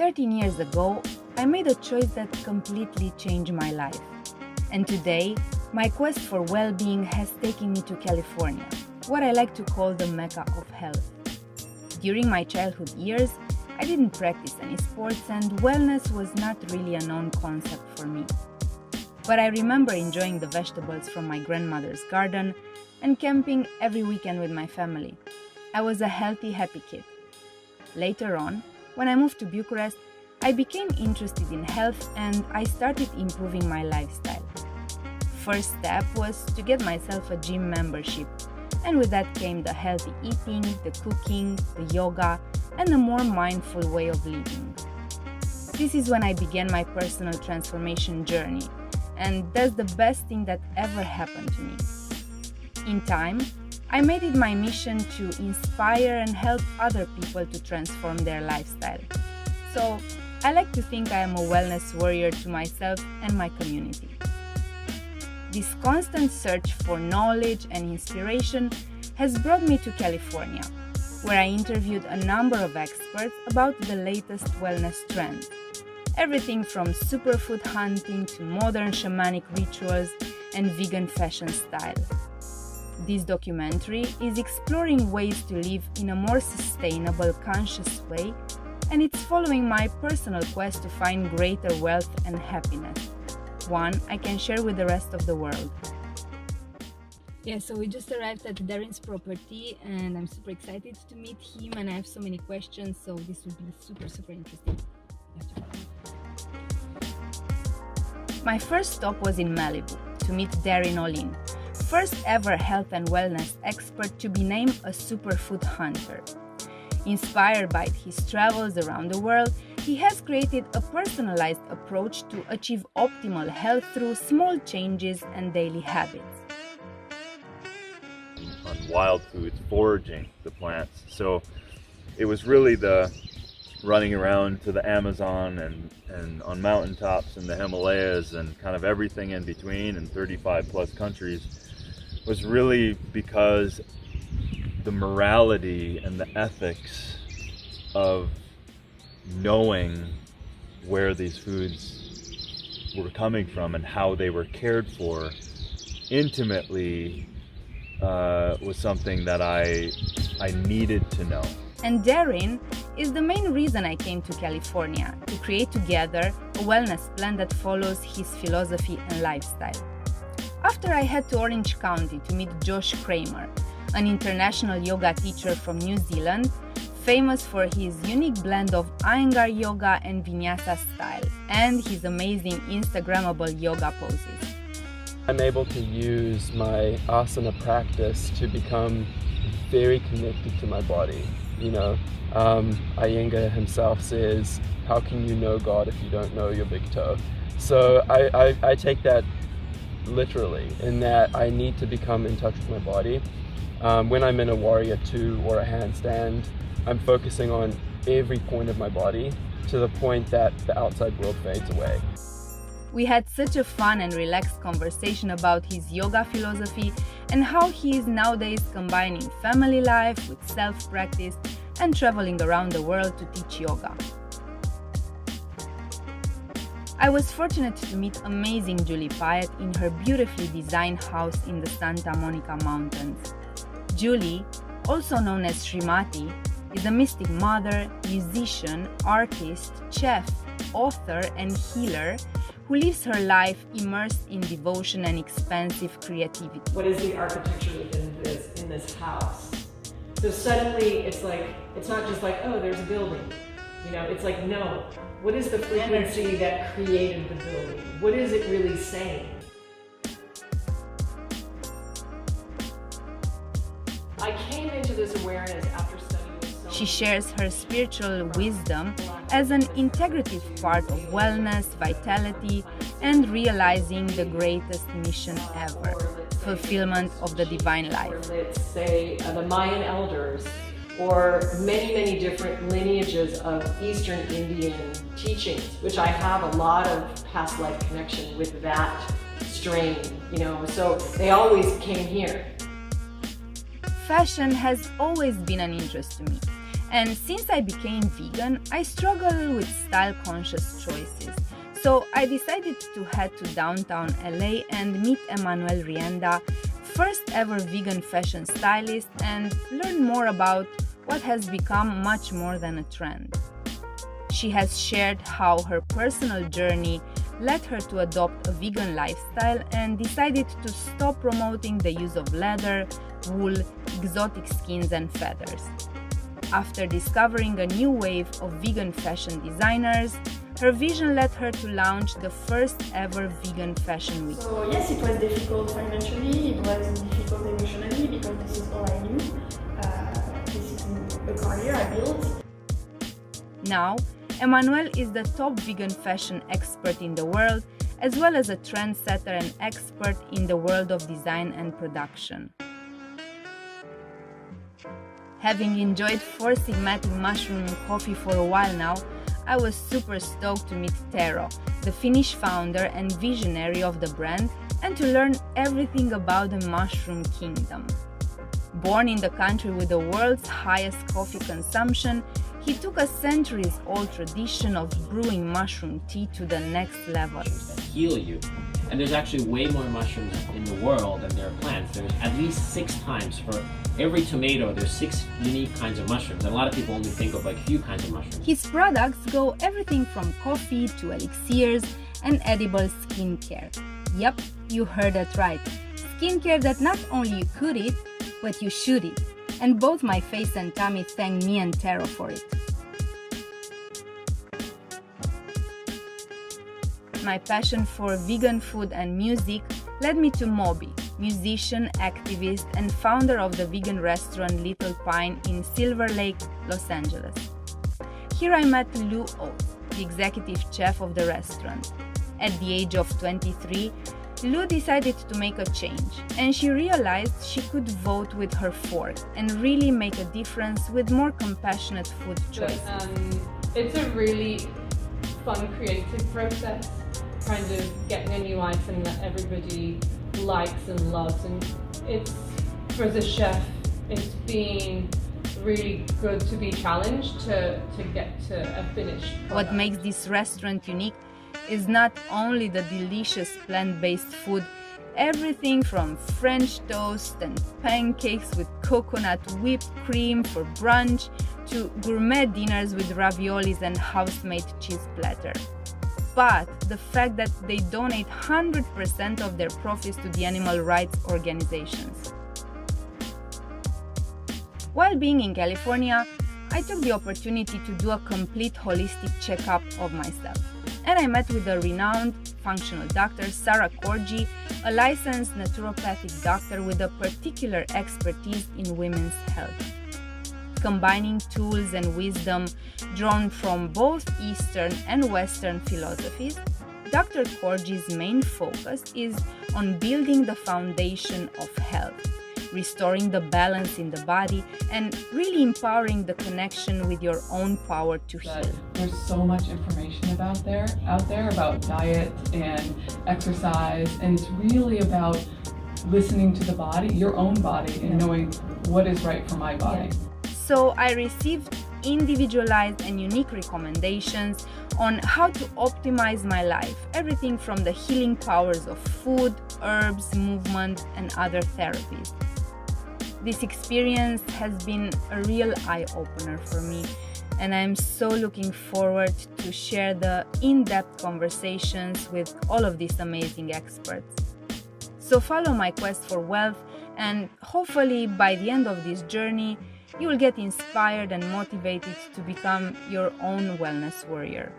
13 years ago, I made a choice that completely changed my life. And today, my quest for well-being has taken me to California, what I like to call the Mecca of health. During my childhood years, I didn't practice any sports and wellness was not really a known concept for me. But I remember enjoying the vegetables from my grandmother's garden and camping every weekend with my family. I was a healthy, happy kid. Later on, when I moved to Bucharest, I became interested in health and I started improving my lifestyle. First step was to get myself a gym membership, and with that came the healthy eating, the cooking, the yoga, and a more mindful way of living. This is when I began my personal transformation journey, and that's the best thing that ever happened to me. In time, I made it my mission to inspire and help other people to transform their lifestyle. So, I like to think I am a wellness warrior to myself and my community. This constant search for knowledge and inspiration has brought me to California, where I interviewed a number of experts about the latest wellness trends. Everything from superfood hunting to modern shamanic rituals and vegan fashion style. This documentary is exploring ways to live in a more sustainable, conscious way, and it's following my personal quest to find greater wealth and happiness, one I can share with the rest of the world. Yeah, so we just arrived at Darren's property and I'm super excited to meet him and I have so many questions, so this will be super interesting. My first stop was in Malibu to meet Darren Olin, first ever health and wellness expert to be named a superfood hunter. Inspired by his travels around the world, he has created a personalized approach to achieve optimal health through small changes and daily habits. On wild foods, foraging the plants. So it was really the running around to the Amazon and on mountaintops in the Himalayas and kind of everything in between in 35 plus countries was really because the morality and the ethics of knowing where these foods were coming from and how they were cared for intimately was something that I needed to know. And Darren is the main reason I came to California, to create together a wellness plan that follows his philosophy and lifestyle. After I head to Orange County to meet Josh Kramer, an international yoga teacher from New Zealand, famous for his unique blend of Iyengar yoga and Vinyasa style, and his amazing Instagrammable yoga poses. I'm able to use my asana practice to become very connected to my body. Iyengar himself says, how can you know God if you don't know your big toe? So I take that literally, in that I need to become in touch with my body. When I'm in a warrior two or a handstand, I'm focusing on every point of my body to the point that the outside world fades away. We had such a fun and relaxed conversation about his yoga philosophy and how he is nowadays combining family life with self-practice and traveling around the world to teach yoga. I was fortunate to meet amazing Julie Pyatt in her beautifully designed house in the Santa Monica Mountains. Julie, also known as Srimati, is a mystic mother, musician, artist, chef, author, and healer who lives her life immersed in devotion and expansive creativity. What is the architecture within this house? So suddenly it's not just like, oh, there's a building. It's like, no. What is the frequency that created the building? What is it really saying? I came into this awareness after studying so She shares her spiritual wisdom as an integrative part of wellness, vitality, and realizing the greatest mission ever, fulfillment of the divine life. Let's say the Mayan elders, or many different lineages of Eastern Indian teachings, which I have a lot of past life connection with that strain, so they always came here. Fashion has always been an interest to me, And since I became vegan, I struggle with style-conscious choices. So I decided to head to downtown LA and meet Emmanuelle Rienda, first ever vegan fashion stylist, and learn more about what has become much more than a trend. She has shared how her personal journey led her to adopt a vegan lifestyle and decided to stop promoting the use of leather, wool, exotic skins and feathers. After discovering a new wave of vegan fashion designers, her vision led her to launch the first ever vegan fashion week. So yes, it was difficult financially, it was difficult emotionally because this is all I knew. This is a career I built. Now, Emmanuelle is the top vegan fashion expert in the world, as well as a trendsetter and expert in the world of design and production. Having enjoyed Four Sigmatic mushroom coffee for a while now, I was super stoked to meet Tero, the Finnish founder and visionary of the brand, and to learn everything about the mushroom kingdom. Born in the country with the world's highest coffee consumption, he took a centuries-old tradition of brewing mushroom tea to the next level. That heal you. And there's actually way more mushrooms in the world than there are plants. There's at least 6 times for every tomato. There's 6 unique kinds of mushrooms. And a lot of people only think of like a few kinds of mushrooms. His products go everything from coffee to elixirs and edible skincare. Yep, you heard that right. Skincare that not only you could eat, but you should eat. And both my face and tummy thank me and Tero for it. My passion for vegan food and music led me to Moby, musician, activist, and founder of the vegan restaurant Little Pine in Silver Lake, Los Angeles. Here I met Lou Oates, the executive chef of the restaurant. At the age of 23, Lou decided to make a change, and she realized she could vote with her fork and really make a difference with more compassionate food choices. It's a really fun creative process, kind of getting a new item that everybody likes and loves, and it's, for as a chef, it's been really good to be challenged to get to a finished product. What makes this restaurant unique is not only the delicious plant-based food, everything from French toast and pancakes with coconut whipped cream for brunch to gourmet dinners with raviolis and house-made cheese platter. But the fact that they donate 100% of their profits to the animal rights organizations. While being in California, I took the opportunity to do a complete holistic checkup of myself. And I met with the renowned functional doctor Sarah Corgi, a licensed naturopathic doctor with a particular expertise in women's health. Combining tools and wisdom drawn from both Eastern and Western philosophies, Dr. Corgi's main focus is on building the foundation of health, restoring the balance in the body, and really empowering the connection with your own power to heal. There's so much information out there about diet and exercise, and it's really about listening to the body, your own body, and knowing what is right for my body. So I received individualized and unique recommendations on how to optimize my life, everything from the healing powers of food, herbs, movement, and other therapies. This experience has been a real eye-opener for me, and I'm so looking forward to share the in-depth conversations with all of these amazing experts. So follow my quest for Wellth, and hopefully by the end of this journey, you will get inspired and motivated to become your own wellness warrior.